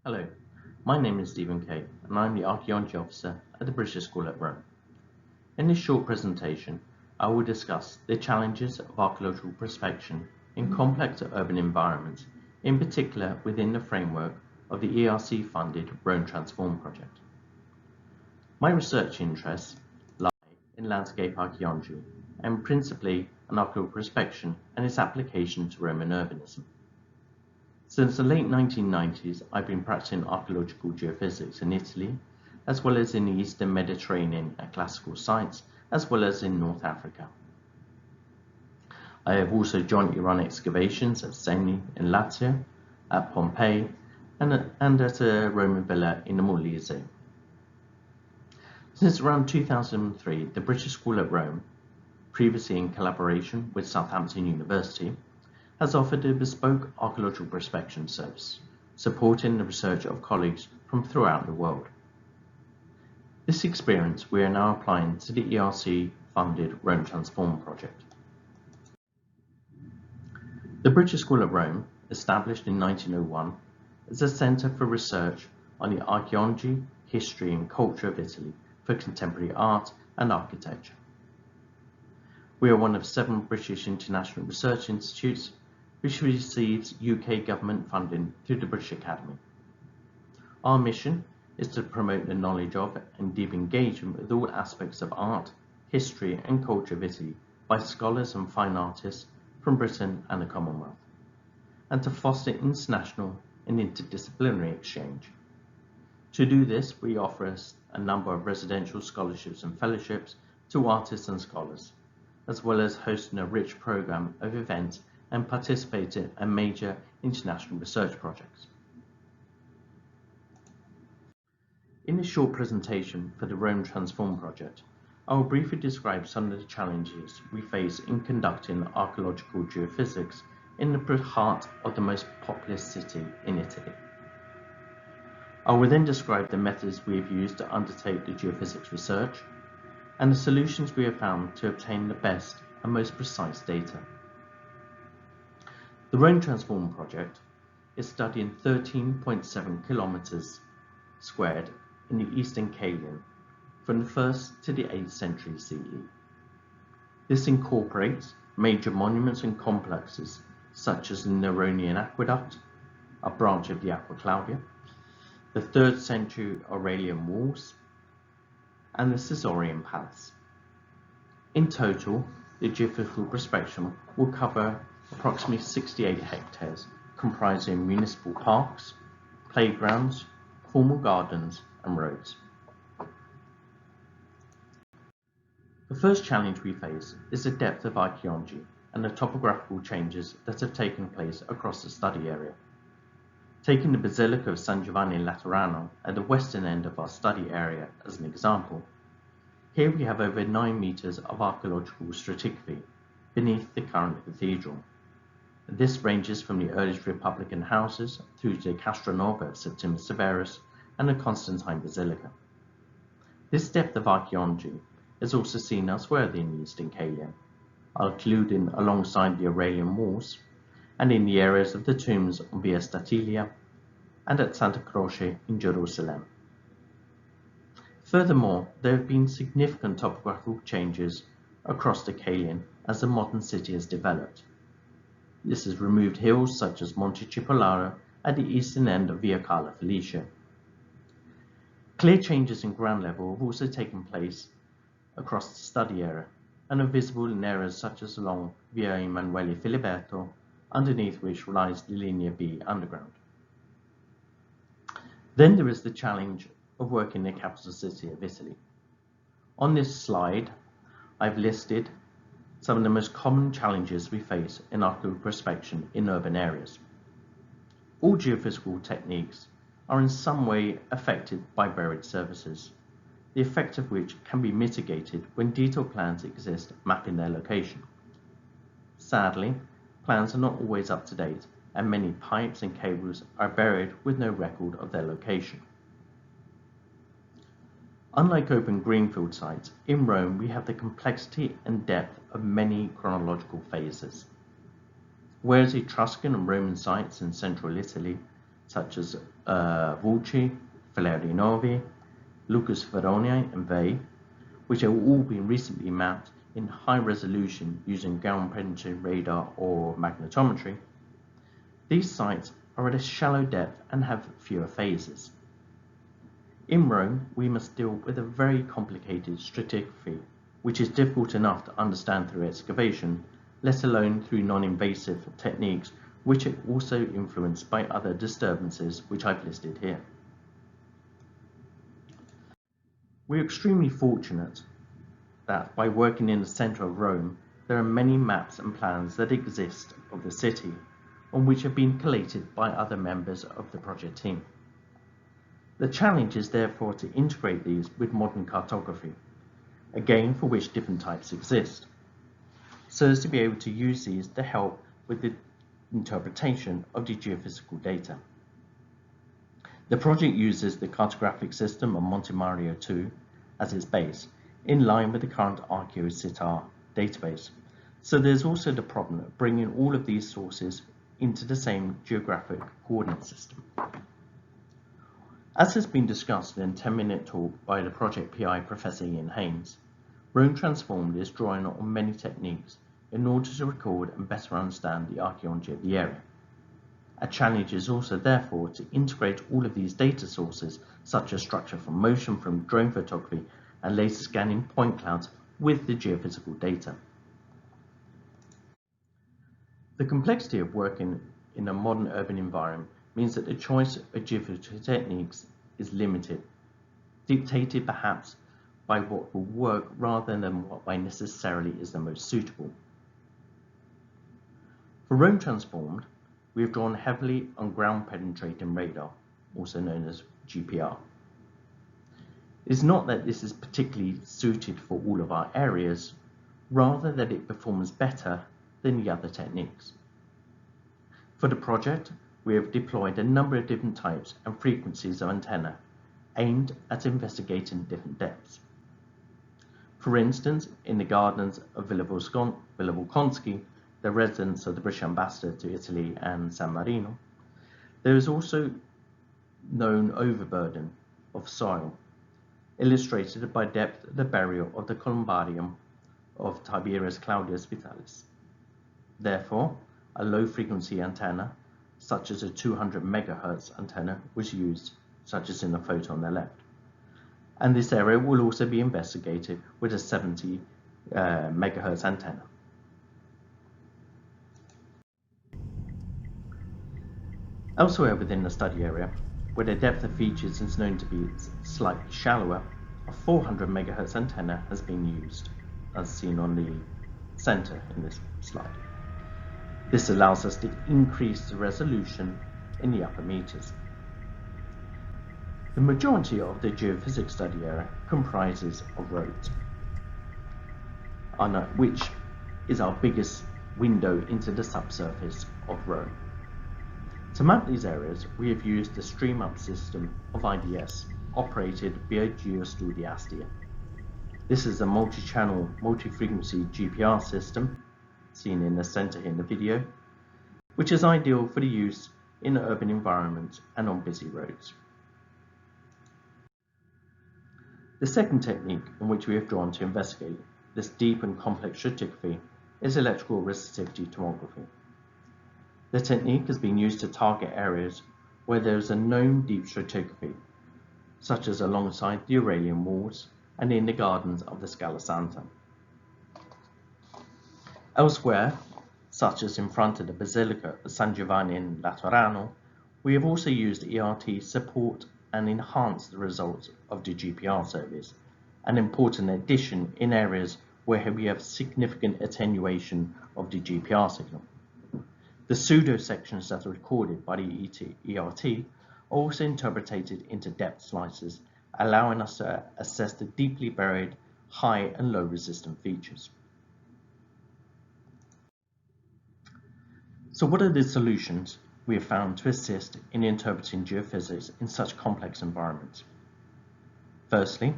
Hello, my name is Stephen Kay and I'm the Archaeology Officer at the British School at Rome. In this short presentation, I will discuss the challenges of archaeological prospection in complex urban environments, in particular within the framework of the ERC-funded Rome Transform project. My research interests lie in landscape archaeology and principally in archaeological prospection and its application to Roman urbanism. Since the late 1990s, I've been practicing archaeological geophysics in Italy, as well as in the Eastern Mediterranean at classical sites, as well as in North Africa. I have also jointly run excavations at Segni in Lazio, at Pompeii, and at a Roman villa in the Molise. Since around 2003, the British School at Rome, previously in collaboration with Southampton University, has offered a bespoke archaeological prospection service, supporting the research of colleagues from throughout the world. This experience we are now applying to the ERC-funded Rome Transform project. The British School at Rome, established in 1901, is a centre for research on the archaeology, history and culture of Italy for contemporary art and architecture. We are one of 7 British international research institutes which receives UK government funding through the British Academy. Our mission is to promote the knowledge of and deep engagement with all aspects of art, history and culture of Italy by scholars and fine artists from Britain and the Commonwealth, and to foster international and interdisciplinary exchange. To do this, we offer a number of residential scholarships and fellowships to artists and scholars, as well as hosting a rich programme of events and participating in major international research projects. In this short presentation for the Rome Transform project, I will briefly describe some of the challenges we face in conducting archaeological geophysics in the heart of the most populous city in Italy. I will then describe the methods we have used to undertake the geophysics research and the solutions we have found to obtain the best and most precise data. The Rome Transform project is studying 13.7 kilometers squared in the Eastern Caelian from the 1st to the 8th century CE. This incorporates major monuments and complexes such as the Neronian Aqueduct, a branch of the Aqua Claudia, the 3rd century Aurelian walls, and the Caesarean Palace. In total, the geophysical prospection will cover approximately 68 hectares, comprising municipal parks, playgrounds, formal gardens and roads. The first challenge we face is the depth of archaeology and the topographical changes that have taken place across the study area. Taking the Basilica of San Giovanni Laterano at the western end of our study area as an example, here we have over 9 meters of archaeological stratigraphy beneath the current cathedral. This ranges from the earliest Republican houses through to the Castronova of Septimus Severus and the Constantine Basilica. This depth of archaeology is also seen elsewhere in the Eastern Caelian, including alongside the Aurelian walls and in the areas of the tombs on Via Statilia and at Santa Croce in Jerusalem. Furthermore, there have been significant topographical changes across the Caelian as the modern city has developed. This has removed hills such as Monte Cipollaro at the eastern end of Via Carla Felicia. Clear changes in ground level have also taken place across the study area and are visible in areas such as along Via Emanuele Filiberto, underneath which lies the Linea B underground. Then there is the challenge of working in the capital city of Italy. On this slide, I've listed some of the most common challenges we face in archaeological prospection in urban areas. All geophysical techniques are in some way affected by buried surfaces, the effect of which can be mitigated when detailed plans exist mapping their location. Sadly, plans are not always up to date, and many pipes and cables are buried with no record of their location. Unlike open greenfield sites, in Rome we have the complexity and depth of many chronological phases. Whereas Etruscan and Roman sites in central Italy such as Vulci, Fileri Novi, Lucas Veroni and Vey, which have all been recently mapped in high resolution using ground penetrating radar or magnetometry. These sites are at a shallow depth and have fewer phases. In Rome, we must deal with a very complicated stratigraphy, which is difficult enough to understand through excavation, let alone through non-invasive techniques, which are also influenced by other disturbances which I've listed here. We're extremely fortunate that by working in the centre of Rome, there are many maps and plans that exist of the city, on which have been collated by other members of the project team. The challenge is therefore to integrate these with modern cartography, again for which different types exist, so as to be able to use these to help with the interpretation of the geophysical data. The project uses the cartographic system of Monte Mario 2 as its base, in line with the current ArchaeoCitar database. So there's also the problem of bringing all of these sources into the same geographic coordinate system. As has been discussed in a 10-minute talk by the project PI Professor Ian Haynes, Rome Transformed is drawing on many techniques in order to record and better understand the archaeology of the area. A challenge is also therefore to integrate all of these data sources, such as structure from motion from drone photography and laser scanning point clouds, with the geophysical data. The complexity of working in a modern urban environment means that the choice of geophysical techniques is limited, dictated perhaps by what will work rather than what by necessarily is the most suitable. For Rome Transformed, we have drawn heavily on ground penetrating radar, also known as GPR. It is not that this is particularly suited for all of our areas, rather that it performs better than the other techniques. For the project, we have deployed a number of different types and frequencies of antenna aimed at investigating different depths. For instance, in the gardens of Villa Volkonski, the residence of the British ambassador to Italy and San Marino, there is also known overburden of soil, illustrated by depth of the burial of the columbarium of Tiberius Claudius Vitalis. Therefore, a low-frequency antenna, such as a 200 MHz antenna, was used, such as in the photo on the left. And this area will also be investigated with a 70 MHz antenna. Elsewhere within the study area, where the depth of features is known to be slightly shallower, a 400 MHz antenna has been used, as seen on the center in this slide. This allows us to increase the resolution in the upper meters. The majority of the geophysics study area comprises of roads, which is our biggest window into the subsurface of Rome. To map these areas, we have used the stream-up system of IDS, operated via Geostudiastia. This is a multi-channel, multi-frequency GPR system, seen in the center in the video, which is ideal for the use in urban environments and on busy roads. The second technique in which we have drawn to investigate this deep and complex stratigraphy is electrical resistivity tomography. The technique has been used to target areas where there is a known deep stratigraphy, such as alongside the Aurelian walls and in the gardens of the Scala Santa. Elsewhere, such as in front of the Basilica of San Giovanni in Laterano, we have also used ERT to support and enhance the results of the GPR surveys, an important addition in areas where we have significant attenuation of the GPR signal. The pseudo sections that are recorded by the ERT are also interpreted into depth slices, allowing us to assess the deeply buried high and low resistant features. So what are the solutions we have found to assist in interpreting geophysics in such complex environments? Firstly,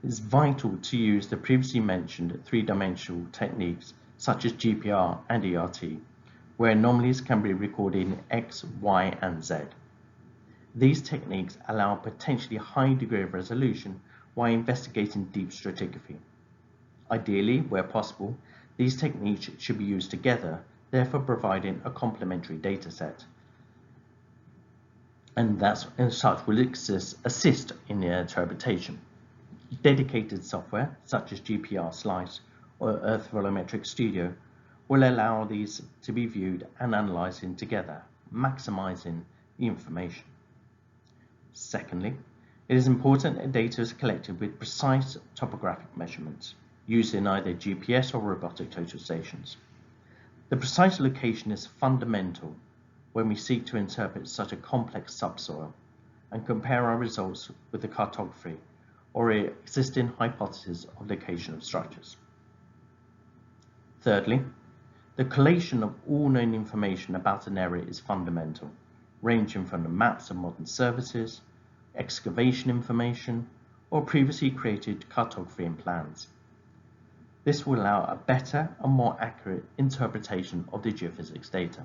it is vital to use the previously mentioned three-dimensional techniques such as GPR and ERT, where anomalies can be recorded in X, Y, and Z. These techniques allow a potentially high degree of resolution while investigating deep stratigraphy. Ideally, where possible, these techniques should be used together, therefore providing a complementary data set. And such will assist in their interpretation. Dedicated software, such as GPR Slice or Earth Volumetric Studio, will allow these to be viewed and analysed together, maximising the information. Secondly, it is important that data is collected with precise topographic measurements, used in either GPS or robotic total stations. The precise location is fundamental when we seek to interpret such a complex subsoil and compare our results with the cartography or existing hypothesis of location of structures. Thirdly, the collation of all known information about an area is fundamental, ranging from the maps of modern services, excavation information, or previously created cartography and plans. This will allow a better and more accurate interpretation of the geophysics data.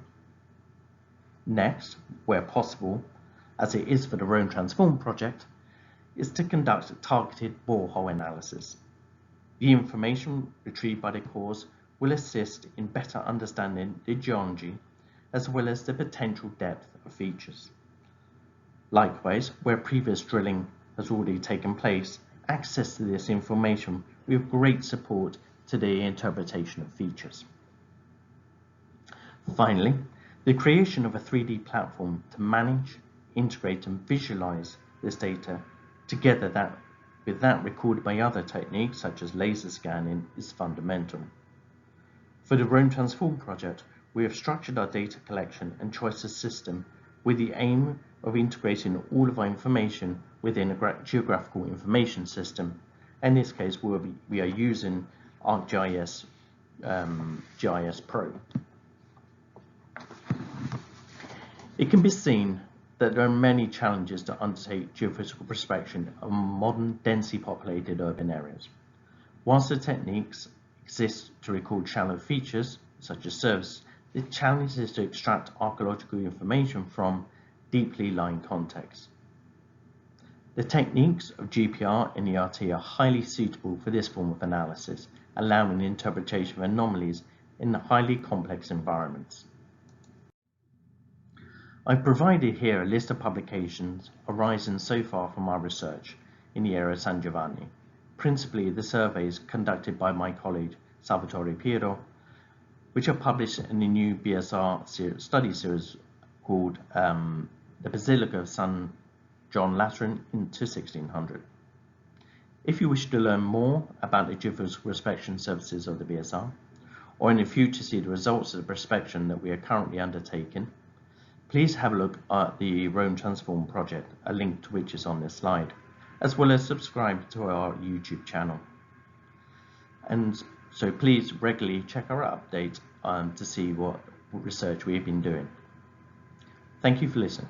Next, where possible, as it is for the Rhone Transform project, is to conduct a targeted borehole analysis. The information retrieved by the cores will assist in better understanding the geology as well as the potential depth of features. Likewise, where previous drilling has already taken place, access to this information will give great support to the interpretation of features. Finally, the creation of a 3D platform to manage, integrate and visualize this data together with that recorded by other techniques such as laser scanning is fundamental. For the Rhone Transform project, we have structured our data collection and choices system with the aim of integrating all of our information within a geographical information system. In this case, we are using ArcGIS GIS Pro. It can be seen that there are many challenges to undertake geophysical prospection of modern, densely populated urban areas. Whilst the techniques exist to record shallow features, such as surface, the challenge is to extract archaeological information from deeply lying contexts. The techniques of GPR and ERT are highly suitable for this form of analysis, allowing the interpretation of anomalies in highly complex environments. I've provided here a list of publications arising so far from our research in the area of San Giovanni, principally the surveys conducted by my colleague Salvatore Piero, which are published in the new BSR study series called The Basilica of San John Lateran into 1600. If you wish to learn more about the geophysical prospection services of the BSR, or in the future see the results of the prospection that we are currently undertaking, please have a look at the Rhone Transform project, a link to which is on this slide, as well as subscribe to our YouTube channel. And so please regularly check our update to see what research we've been doing. Thank you for listening.